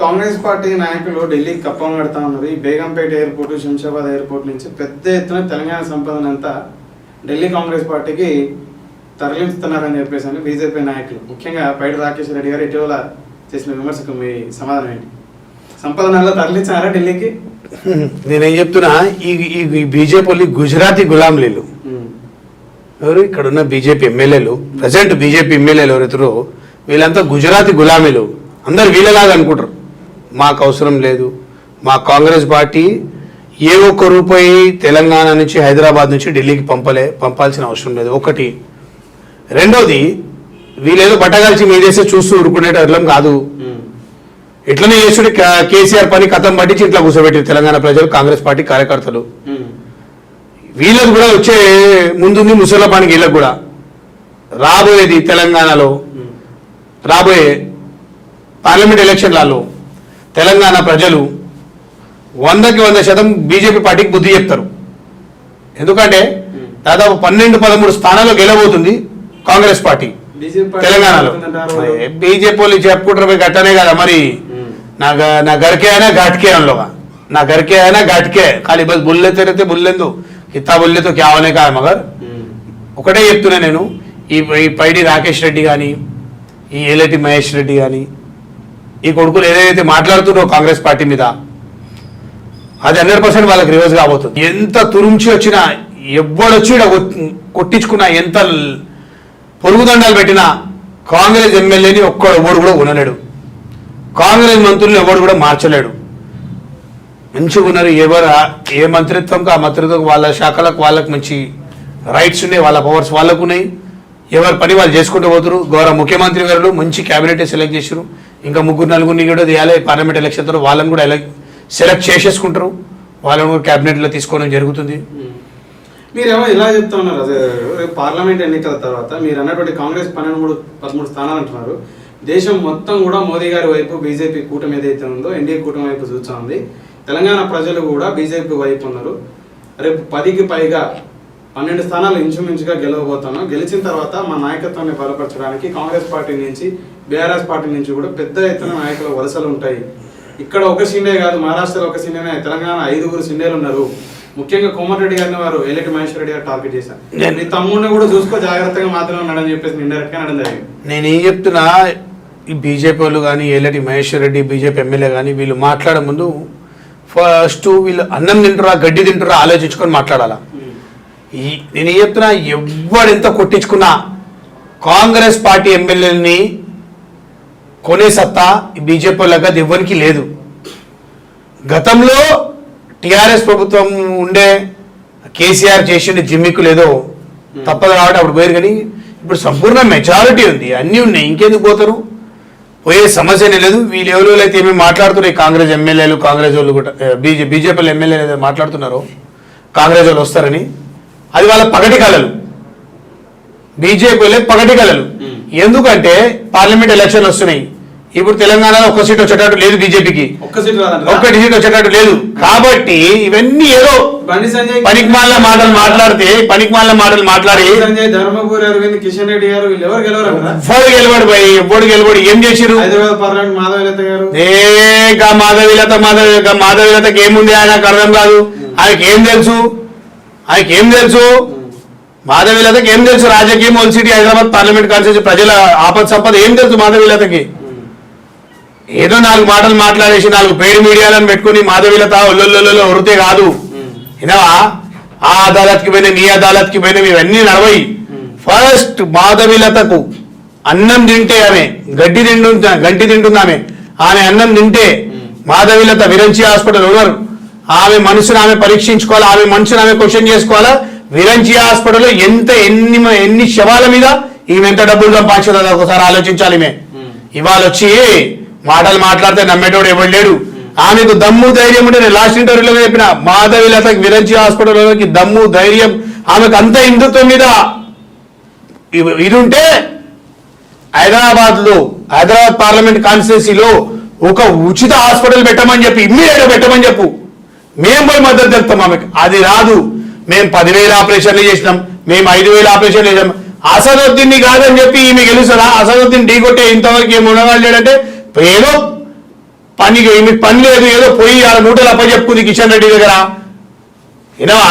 Congress party నాయకులు ఢిల్లీకి కప్పం కడతా ఉన్నారు. ఈ బేగంపేట ఎయిర్పోర్ట్, శంషాబాద్ ఎయిర్పోర్ట్ నుంచి పెద్ద ఎత్తున తెలంగాణ సంపదనంతా ఢిల్లీ కాంగ్రెస్ పార్టీకి తరలిస్తున్నారని చెప్పేసి బీజేపీ నాయకులు, ముఖ్యంగా పైడి రాకేష్ రెడ్డి గారు ఇటీవల చేసిన విమర్శకు మీ సమాధానం ఏంటి? సంపదనంతా తరలించారా ఢిల్లీకి? నేనేం చెప్తున్నా, ఈ బీజేపీ గుజరాతీ గులాంలీలు ఎవరు, ఇక్కడ ఉన్న బీజేపీ ఎమ్మెల్యేలు, ప్రజెంట్ బీజేపీ ఎమ్మెల్యేలు ఎవరైతారో వీళ్ళంతా గుజరాతీ గులామీలు. అందరు వీళ్ళలాగా అనుకుంటారు. మాకు అవసరం లేదు, మా కాంగ్రెస్ పార్టీ ఏ ఒక్క రూపాయి తెలంగాణ నుంచి హైదరాబాద్ నుంచి ఢిల్లీకి పంపాల్సిన అవసరం లేదు. ఒకటి. రెండోది, వీళ్ళేదో బట్టగాల్చి మీదేసే చూస్తూ ఊరుకునేటం కాదు. ఇట్లనే చేసుడు కేసీఆర్ పని కథం పట్టించి ఇట్లా కూర్చోబెట్టారు తెలంగాణ ప్రజలు, కాంగ్రెస్ పార్టీ కార్యకర్తలు. వీళ్ళకు కూడా వచ్చే ముందుంది ముసల పనికి. వీళ్ళకు కూడా రాబోయేది తెలంగాణలో రాబోయే పార్లమెంట్ ఎలక్షన్లలో తెలంగాణ ప్రజలు 100% బీజేపీ పార్టీకి బుద్ధి చెప్తారు. ఎందుకంటే దాదాపు 12-13 స్థానాల్లో గెలవబోతుంది కాంగ్రెస్ పార్టీ తెలంగాణలో. బీజేపీ వాళ్ళు చెప్పుకుంటారు గట్టనే కదా మరి. నా గరికే అయినా ఘాట్కే అనలోగా, నా గరికే అయినా ఘాట్కే ఖాళీ బస్ బుల్లే తెరితే బుల్లెందు కిత్తా బుల్లెతో క్యావనే కాదు మగర్. ఒకటే చెప్తున్నా నేను, ఈ పైడి రాకేష్ రెడ్డి కానీ, ఈ ఏలేటి మహేష్ రెడ్డి కానీ, ఈ కొడుకులు ఏదైతే మాట్లాడుతున్నారో కాంగ్రెస్ పార్టీ మీద, అది 100% వాళ్ళకి రివర్స్ కాబోతుంది. ఎంత తురుంచి వచ్చినా, ఎవ్వడొచ్చి కొట్టించుకున్నా, ఎంత పొరుగుదండాలు పెట్టినా కాంగ్రెస్ ఎమ్మెల్యేని ఎవడు కూడా ఉండలేడు. కాంగ్రెస్ మంత్రులను ఎవడు కూడా మార్చలేడు. మంచిగా ఉన్నారు. ఏ మంత్రిత్వంకి ఆ మంత్రిత్వం వాళ్ళ శాఖలకు వాళ్ళకు మంచి రైట్స్ ఉన్నాయి, వాళ్ళ పవర్స్ వాళ్ళకు ఉన్నాయి. ఎవరి పని వాళ్ళు చేసుకుంటూ పోతారు. గౌరవ ముఖ్యమంత్రి గారు మంచి క్యాబినెట్ సెలెక్ట్ చేశారు. ఇంకా 3-4 కూడా తీయాలి. పార్లమెంట్ ఎలక్షన్ తర్వాత వాళ్ళని కూడా సెలెక్ట్ చేసేసుకుంటారు. వాళ్ళని కూడా క్యాబినెట్లో తీసుకోవడం జరుగుతుంది. మీరేమో ఇలా చెప్తా ఉన్నారు, అదే పార్లమెంట్ ఎన్నికల తర్వాత మీరు అన్నటువంటి కాంగ్రెస్ 13 స్థానాలు అంటున్నారు. దేశం మొత్తం కూడా మోదీ గారి వైపు, బీజేపీ కూటమి ఏదైతే ఉందో ఎన్డీఏ కూటమి వైపు చూస్తూ ఉంది. తెలంగాణ ప్రజలు కూడా బీజేపీ వైపు ఉన్నారు. రేపు 10కి పైగా 12 స్థానాలు ఇంచుమించుగా గెలవబోతున్నాం. గెలిచిన తర్వాత మా నాయకత్వాన్ని బలపరచడానికి కాంగ్రెస్ పార్టీ నుంచి, బీఆర్ఎస్ పార్టీ నుంచి కూడా పెద్ద ఎత్తున నాయకుల వలసలు ఉంటాయి. ఇక్కడ ఒక షిండే కాదు, మహారాష్ట్రలో ఒక షిండేనే, తెలంగాణ 5 షిండేలు ఉన్నారు. ముఖ్యంగా కోమటిరెడ్డి గారిని వారు ఏలేటి మహేష్ రెడ్డి గారు టార్గెట్ చేశారు. నీ తమ్ముడిని కూడా చూసుకో, జాగ్రత్తగా మాత్రమే ఉన్నాడని చెప్పేసి ఇండైరెక్ట్ గా అనడం జరిగింది. నేనేం చెప్తున్నా, ఈ బీజేపీ వాళ్ళు కానీ, ఏలేటి మహేష్ రెడ్డి బీజేపీ ఎమ్మెల్యే కానీ, వీళ్ళు మాట్లాడే ముందు ఫస్ట్ వీళ్ళు అన్నం తింటారా గడ్డి తింటారా ఆలోచించుకొని మాట్లాడాలా. నేనేం చెప్తున్నా, ఎవడెంత కొట్టించుకున్నా కాంగ్రెస్ పార్టీ ఎమ్మెల్యేని కొనే సత్తా బీజేపీ వాళ్ళగా ఎవరికి లేదు. గతంలో టీఆర్ఎస్ ప్రభుత్వం ఉండే కేసీఆర్ చేసిండే జిమ్మికు లేదో తప్పదు కాబట్టి అప్పుడు పోయారు. కానీ ఇప్పుడు సంపూర్ణ మెజారిటీ ఉంది, అన్నీ ఉన్నాయి, ఇంకెందుకు పోతారు? పోయే సమస్యనే లేదు. వీళ్ళు ఎవరు అయితే ఏమేమి మాట్లాడుతున్నారు, కాంగ్రెస్ ఎమ్మెల్యేలు, కాంగ్రెస్ వాళ్ళు కూడా బీజేపీ ఎమ్మెల్యేలు ఏదైతే మాట్లాడుతున్నారో కాంగ్రెస్ వాళ్ళు వస్తారని, అది వాళ్ళ పగటి కళలు. బీజేపీ వాళ్ళే పగటి కళలు. ఎందుకంటే పార్లమెంట్ ఎలక్షన్లు వస్తున్నాయి. ఇప్పుడు తెలంగాణలో 1 సీట్ వచ్చేటట్టు లేదు బీజేపీకి, 1 సీట్ వచ్చేటట్టు లేదు. కాబట్టి ఇవన్నీ ఏదో పనికిమాల మాటలు మాట్లాడితే, పనికిమాల మాటలు మాట్లాడి ధర్మపురి అరవింద్, కిషన్ రెడ్డి గారు ఎవరు గెలవడు పోయి ఎప్పుడు గెలవడు. ఏం చేసిరు? హైదరాబాద్ పార్లమెంట్ మాధవీలత గారు. మాధవీలతకి ఏముంది ఆయనకు అర్థం కాదు. ఆయనకి ఏం తెలుసు? మాధవీలతకి ఏం తెలుసు? రాజకీయం, old city, Hyderabad parliament constituency, ప్రజల ఆపద సంపద ఏం తెలుసు మాధవీలతకి? ఏదో 4 మాటలు మాట్లాడేసి 4 పేరు మీడియాలను పెట్టుకుని మాధవీలత ఒళ్ళొల్లో ఉరితే కాదు. ఇనవా? ఆ అదాలత్కి పోయినా, నీ అదాలత్కి పోయినా ఇవన్నీ నడవయి. ఫస్ట్ మాధవీలతకు అన్నం తింటే ఆమె గంటి తింటుంది. ఆమె అన్నం తింటే మాధవీలత విరంచి హాస్పిటల్ ఉన్నారు. ఆమె మనసును ఆమె పరీక్షించుకోవాలా, ఆమె మనసును ఆమె క్వశ్చన్ చేసుకోవాలా. విరంచి హాస్పిటల్లో ఎన్ని శవాల మీద ఈమె ఎంత డబ్బులు సంపాదించదో ఒకసారి ఆలోచించాలి. ఇవాళ వచ్చి మాటలు మాట్లాడితే నమ్మేటోడు ఎవరు లేడు. ఆమెకు దమ్ము ధైర్యం ఉంటే, నేను లాస్ట్ ఇంటర్వ్యూలో చెప్పిన, మాధవీలతకి విరంచి హాస్పిటల్లోకి దమ్ము ధైర్యం, ఆమెకు అంత హిందుత్వం మీద ఇది ఉంటే హైదరాబాద్ పార్లమెంట్ కాన్స్టిట్యున్సీలో ఒక ఉచిత హాస్పిటల్ పెట్టమని చెప్పి, ఇమ్మీడియట్గా పెట్టమని చెప్పు. మేము పోయి మద్దతు తెలుపుతాం ఆమెకు. అది రాదు. మేము 10,000 ఆపరేషన్లు చేసినాం, మేము 5,000 ఆపరేషన్లు చేసాం. అసదుద్దీన్ని కాదని చెప్పి ఈమె గెలుస్తుందా? అసదుద్దీన్ ఢీ కొట్టే ఇంతవరకు ఏమి ఉండగలేడంటే ఏదో మీకు పని లేదు, ఏదో పోయి ఆ మూటలు అప్పచెప్పుకుంది కిషన్ రెడ్డి దగ్గర. వినవా,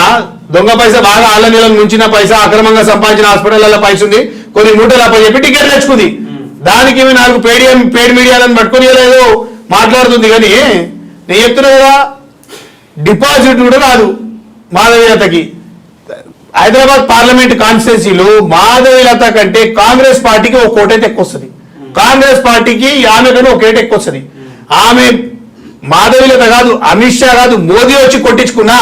దొంగ పైసా బాగా ఆళ్ళ నీళ్ళని ముంచిన పైసా, అక్రమంగా సంపాదించిన హాస్పిటల్లో పైస ఉంది, కొన్ని మూటలు అప్పచెప్పి టికెట్ తెచ్చుకుంది. దానికి 4 పేడ్ మీడియాలను పట్టుకొని లేదు మాట్లాడుతుంది. కానీ నేను చెప్తున్నా కదా, డిపాజిట్ కూడా రాదు మాధవీలతకి. హైదరాబాద్ పార్లమెంట్ కాన్స్టిట్యున్సీలో మాధవీలత కంటే కాంగ్రెస్ పార్టీకి ఒక కోటైతే ఎక్కువ వస్తుంది, కాంగ్రెస్ పార్టీకి ఆమె కానీ ఒక ఏట ఎక్కువ వస్తుంది. ఆమె మాధవీలత కాదు, అమిత్ షా కాదు, మోదీ వచ్చి కొట్టించుకున్నా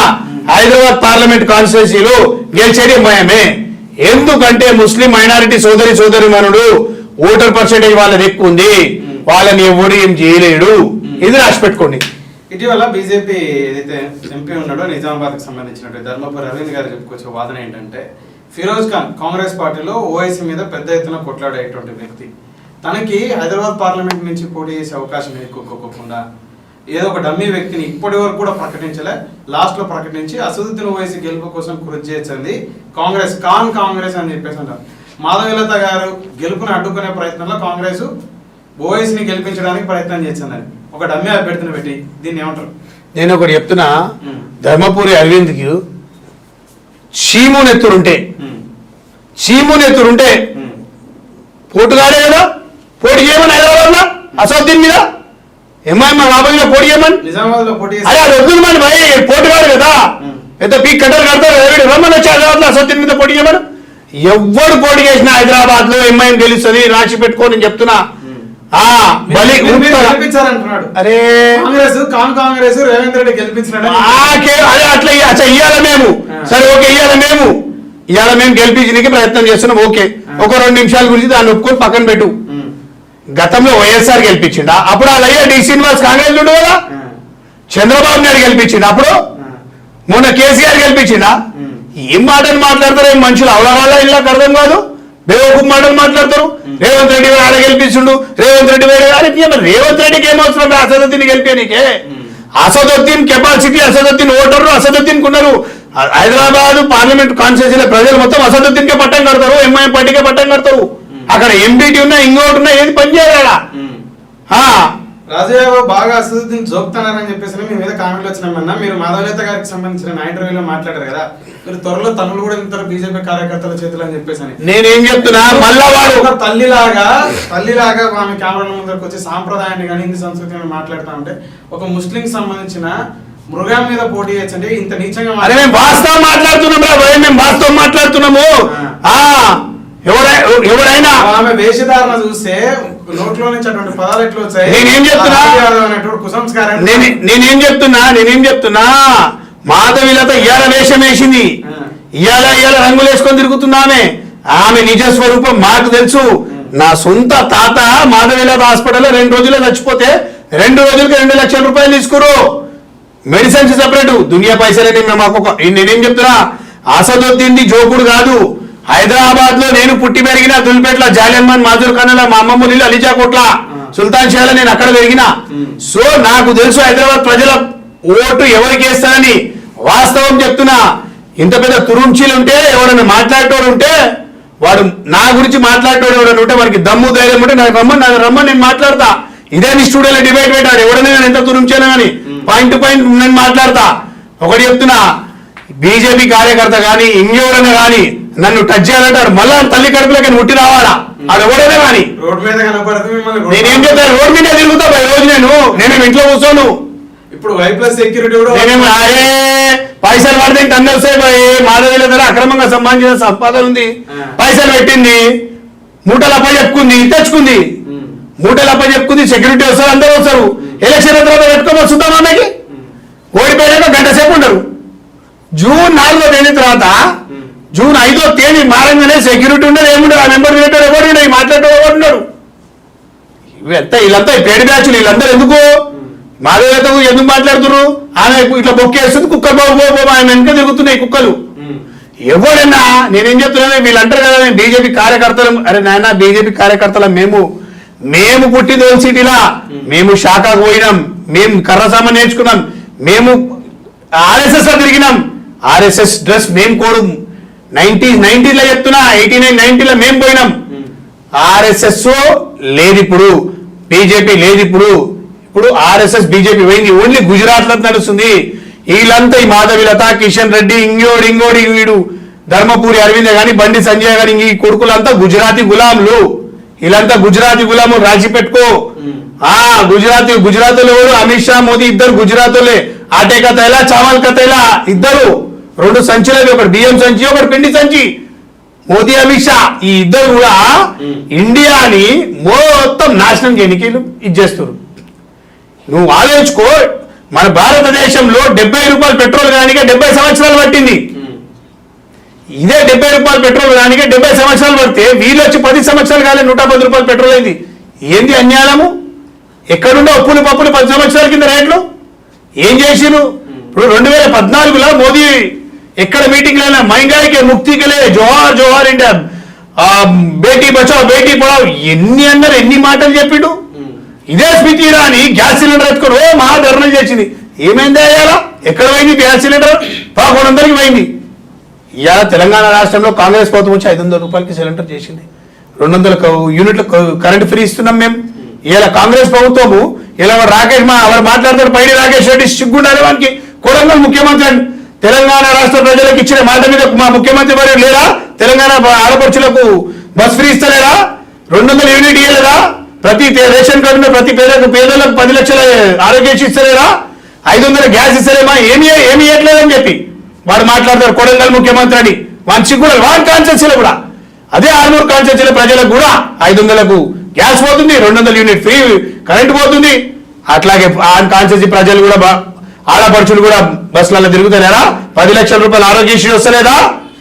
హైదరాబాద్ పార్లమెంట్ కాన్స్టిట్యున్సీలో గెలిచేది మేమే. ఎందుకంటే ముస్లిం మైనారిటీ సోదరి మనుడు ఓటర్ పర్సెంటేజ్ వాళ్ళది ఎక్కువ ఉంది, వాళ్ళని ఎవరు ఏం చేయలేడు. ఇది రాసి పెట్టుకోండి. ఇటీవల బీజేపీ ఏదైతే ఎంపీ ఉన్నాడో నిజామాబాద్ కి సంబంధించినట్టు ధర్మపురి అరవింద్ గారు చెప్పుకొచ్చే వాదన ఏంటంటే, ఫిరోజ్ ఖాన్ కాంగ్రెస్ పార్టీలో ఓవైసీ మీద పెద్ద ఎత్తున కొట్లాడేటువంటి వ్యక్తి, తనకి హైదరాబాద్ పార్లమెంట్ నుంచి పోటీ చేసే అవకాశం ఎక్కువకుండా ఏదో ఒక డమ్మీ వ్యక్తిని ఇప్పటి వరకు కూడా ప్రకటించలే, లాస్ట్ లో ప్రకటించి అసదుద్దీన్ ఓవైసీ గెలుపు కోసం కృషి చేసింది కాంగ్రెస్ అని చెప్పేసి అంటారు. మాధవీలత గారు గెలుపుని అడ్డుకునే ప్రయత్నంలో కాంగ్రెస్ ఓవైసీని గెలిపించడానికి ప్రయత్నం చేసిందని ఒక డమ్మీ అభ్యర్థిని పెట్టి దీన్ని ఏమంటారు? నేను ఒకటి చెప్తున్నా, ధర్మపురి అరవింద్కి చీమునెత్తురుంటే పోటుగాడే కదా, పోటీ చేయమని హైదరాబాద్ లో అసదుద్దీన్ మీద ఎంఐఎం బాబాయ్ మీద పోటీ చేయమని. నిజామాబాద్ లో పోటీ అరే అది వద్దు మరి భయ, పోటుగాడు కదా, ఎంత పీక్ కట్టలు కడతారు, రమ్మని వచ్చి హైదరాబాద్ లో అసదుద్దీన్ మీద పోటీ చేయమని. ఎవ్వరు పోటీ చేసినా హైదరాబాద్ లో ఎంఐఎం గెలుస్తుంది, రాసి పెట్టుకోని నేను చెప్తున్నా. అరే కాంగ్రెస్ రేవంత్ రెడ్డి గెలిపించినాడు, అదే అట్లా ఇయ్యాల మేము, సరే ఓకే ఇవాళ మేము గెలిపించడానికి ప్రయత్నం చేస్తున్నాం. ఓకే, ఒక 2 నిమిషాల గురించి దాన్ని ఒప్పుకొని పక్కన పెట్టు. గతంలో వైఎస్ఆర్ గెలిపించిండా, అప్పుడు అలా డి శ్రీనివాస్ కాంగ్రెస్ ఉండు కదా, చంద్రబాబు నాయుడు గెలిపించిండు, అప్పుడు మొన్న కేసీఆర్ గెలిపించిండా. ఏం మాటలు మాట్లాడతారు ఏం మనుషులు, అవలవాళ్ళ ఇళ్ళకి అర్థం కాదు, బేవకూఫ్ మాటలు మాట్లాడతారు. రేవంత్ రెడ్డి ఆడ గెలిపించుండు, రేవంత్ రెడ్డి రేవంత్ రెడ్డికి ఏమవసరం అసదుద్దీన్ గెలిపేనికే? అసదుద్దీన్ కెపాసిటీ, అసదుద్దీన్ ఓటర్లు అసదుద్దీన్ ఉన్నారు. హైదరాబాద్ పార్లమెంట్ కాన్స్టిట్యూన్సీలో ప్రజలు మొత్తం అసదుద్దీన్ కే పట్టం కడతారు, ఎంఐఎం పార్టీకే పట్టం కడతారు. అక్కడ ఎంపీటీ ఉన్నా ఇంకోటి ఉన్నా ఏది పనిచేయాలి. రాజయ్య బాగా అసదుద్దీన్ జోక్తున్నారని చెప్పేసి మీ మీద కామెంట్లు వచ్చినామన్నా, మీరు మాధవీలత గారికి సంబంధించిన నా ఇంటర్వ్యూలో మాట్లాడారు కదా, మీరు త్వరలో తనులు కూడా ఇంటారు బీజేపీ కార్యకర్తల చేతులు అని చెప్పేసి. నేనేం చెప్తున్నా, మళ్ళా వాడు ఒక తల్లిలాగా ఆమె కెమెరాల ముందరకు వచ్చి సాంప్రదాయాన్ని కానీ హిందూ సంస్కృతిని మాట్లాడుతా ఉంటే, ఒక ముస్లిం సంబంధించిన మృగం మీద పోటీ చేయొచ్చండి ఇంత నీచంగా. మేము వాస్తవం మాట్లాడుతున్నాము. ఎవరైనా ఆమె వేషధారణ చూస్తే నోట్లో నుంచి అటువంటి పదాలు ఎట్లా వచ్చాయి? నేనేం చెప్తున్నా మాధవీలత ఇయాల వేషం వేసింది, ఇయాల రంగులు వేసుకొని తిరుగుతున్నామే. ఆమె నిజ స్వరూపం మాకు తెలుసు. నా సొంత తాత మాధవీలత హాస్పిటల్లో 2 రోజులే చచ్చిపోతే 2 రోజులకి 2 లక్షల రూపాయలు తీసుకురు, మెడిసిన్స్ సెపరేట్, దునియా పైసలని. నేనేం చెప్తున్నా, అసదుద్దీన్ జోకుడు కాదు. హైదరాబాద్ లో నేను పుట్టి పెరిగిన దుల్పేట్ల, జాలియన్మన్, మాజూర్ ఖానాల, మా అమ్మమ్మ నీళ్ళు, అలీజాకోట్ల, సుల్తాన్ షాలో నేను అక్కడ పెరిగిన. సో నాకు తెలుసు హైదరాబాద్ ప్రజల ఓటు ఎవరికి వేస్తానని. వాస్తవం చెప్తున్నా. ఇంత పెద్ద తురుంచీలు ఉంటే, ఎవరైనా మాట్లాడేటోడు ఉంటే, వాడు నా గురించి మాట్లాడేటోడు ఎవరైనా ఉంటే, వాడికి దమ్ము ధైర్యం ఉంటే నాకు రమ్మని నేను మాట్లాడతా. ఇదే నీ స్టూడియోలో డిబేట్ పెట్టాడు, ఎవడైనా నేను ఎంత తురుంచాను కానీ పాయింట్ టు పాయింట్ నేను మాట్లాడతా. ఒకటి చెప్తున్నా, బీజేపీ కార్యకర్త కానీ ఇంకెవరైనా కానీ నన్ను టచ్ చేయాలంటాడు, మళ్ళా తల్లి కడుపులోకి ముట్టి రావాలా, అది ఎవడైనా కానీ. నేనేం చెప్తాను, రోడ్ మీద తిరుగుతా ఈ రోజు నేను ఇంట్లో కూర్చోను. ఇప్పుడు వైప్లస్ సెక్యూరిటీ పైసలు పడితే అందరూ మాధవీల దగ్గర అక్రమంగా సంపాదించిన సంపాదన ఉంది, పైసలు పెట్టింది, మూటలు చెప్పుకుంది, తెచ్చుకుంది, మూటలు చెప్పుకుంది, సెక్యూరిటీ వస్తారు, అందరూ వస్తారు. ఎలక్షన్ తర్వాత పెట్టుకొని వస్తుందాం, ఆమెకి ఓడిపోయాక 1 గంట సేపు ఉండరు. జూన్ 4వ తేదీ తర్వాత జూన్ 5వ తేదీ మారంగానే సెక్యూరిటీ ఉండదు, ఏముండదు, ఆ మెంబర్ రిలేటెడ్ ఎవరు ఉండదు, మాట్లాడేటోడు ఎవరు ఉన్నాడు. వీళ్ళంతా పేడి బ్యాచ్లు, వీళ్ళందరూ ఎందుకు మాధవీలతకు ఎందుకు మాట్లాడుతున్నారు? ఆమె ఇట్లా బొక్కేస్తుంది, కుక్కలు బాబు ఆయన వెనుక తిరుగుతున్నాయి కుక్కలు. ఎవరైనా నేనేం చెప్తున్నా, వీళ్ళంటారు కదా బీజేపీ కార్యకర్తలు. అరే నాయన, బీజేపీ కార్యకర్తల మేము పుట్టిన సిటీలా, మేము శాఖకు పోయినాం, మేము కర్రసామ నేర్చుకున్నాం, మేము ఆర్ఎస్ఎస్ లో తిరిగినాం, ఆర్ఎస్ఎస్ డ్రెస్ మేము కోడు 90లో చెప్తున్నా, 89, 90లో మేము పోయినాం. ఆర్ఎస్ఎస్ లేదు ఇప్పుడు, బీజేపీ లేదు ఇప్పుడు. ఇప్పుడు ఆర్ఎస్ఎస్ బీజేపీ పోయింది, ఓన్లీ గుజరాత్ లో నడుస్తుంది. వీళ్ళంతా ఈ మాధవిలత, కిషన్ రెడ్డి, ఇంగోడి వీడు ధర్మపురి అరవింద్ గాని, బండి సంజయ్ గాని, ఈ కొడుకులంతా గుజరాతీ గులాంలు. వీళ్ళంతా గుజరాతీ గులాములు రాసి పెట్టుకో. గుజరాతీలో అమిత్ షా, మోదీ ఇద్దరు గుజరాతీలే. ఆటే కా తైలా, చావల్ కా తైలా ఇద్దరు, 2 సంచులవి, ఒకటి బియ్యం సంచి, ఒకటి పిండి సంచి. మోదీ, అమిత్ షా ఈ ఇద్దరు కూడా ఇండియాని మొత్తం నాశనం చేయడానికి ఇచ్చేస్తారు. నువ్వు ఆలోచించుకో, మన భారతదేశంలో 70 రూపాయలు పెట్రోల్ కానీ 70 సంవత్సరాలు పట్టింది. ఇదే 70 రూపాయలు పెట్రోల్ కానీ 70 సంవత్సరాలు పడితే వీళ్ళు వచ్చి 10 సంవత్సరాలు కానీ 110 రూపాయలు పెట్రోల్ అయింది. ఏంది అన్యాయము? ఎక్కడుండే ఒప్పులు పప్పులు 10 సంవత్సరాల కింద రేట్లు ఏం చేసిరు? ఇప్పుడు 2014లో మోదీ ఎక్కడ మీటింగ్ అయినా మహిళకి ముక్తికి లే, జోహార్ జోహార్ ఇండియా, బేటీ బచావ్ బేటీ పడావ్ ఎన్ని అన్నారు, ఎన్ని మాటలు చెప్పిండు. ఇదే స్మృతి ఇరానీ గ్యాస్ సిలిండర్ ఎత్తుకొని మహాధర్ణం చేసింది. ఏమైంది అయ్యారా? ఎక్కడ పోయింది గ్యాస్ సిలిండర్? 1100కి పోయింది. ఇవాళ తెలంగాణ రాష్ట్రంలో కాంగ్రెస్ ప్రభుత్వం వచ్చి 500 రూపాయలకి సిలిండర్ చేసింది. 200 యూనిట్లు కరెంట్ ఫ్రీ ఇస్తున్నాం మేము. ఇలా కాంగ్రెస్ ప్రభుత్వము ఇలా రాకేష్ ఎవరు మాట్లాడతారు, పైడి రాకేష్ రెడ్డి సిగ్గుండాలి వానికి. కొడంగల్ ముఖ్యమంత్రి తెలంగాణ రాష్ట్ర ప్రజలకు ఇచ్చిన మాట మీద మా ముఖ్యమంత్రి వారు లేరా? తెలంగాణ ఆడపడుచులకు బస్ ఫ్రీ ఇస్తలేరా? 200 యూనిట్ ఇవ్వలేదా? ప్రతి రేషన్ కార్డు ప్రతి పేదలకు 10 లక్షల ఆరోగ్యశ్రీ ఇస్తలేరా? 500 గ్యాస్ ఇస్తలేమా? ఏమి ఇవ్వట్లేదని చెప్పి వాడు మాట్లాడతారు కొడంగల్ ముఖ్యమంత్రి అని. వాని సిగ్గులు వాన్ కాన్స్టిట్యూన్సీలో కూడా అదే ఆర్మూర్ కాన్స్టిట్యూన్సీలో ప్రజలకు కూడా 500లకు గ్యాస్ పోతుంది, 200 యూనిట్ ఫ్రీ కరెంట్ పోతుంది. అట్లాగే ఆ కాన్స్టిట్యూన్సీ ప్రజలు కూడా ఆడపడుచులు కూడా బస్సులలో తిరుగుతలేరా? 10 లక్షల రూపాయలు ఆరోగ్యశ్రీ వస్తలేదా?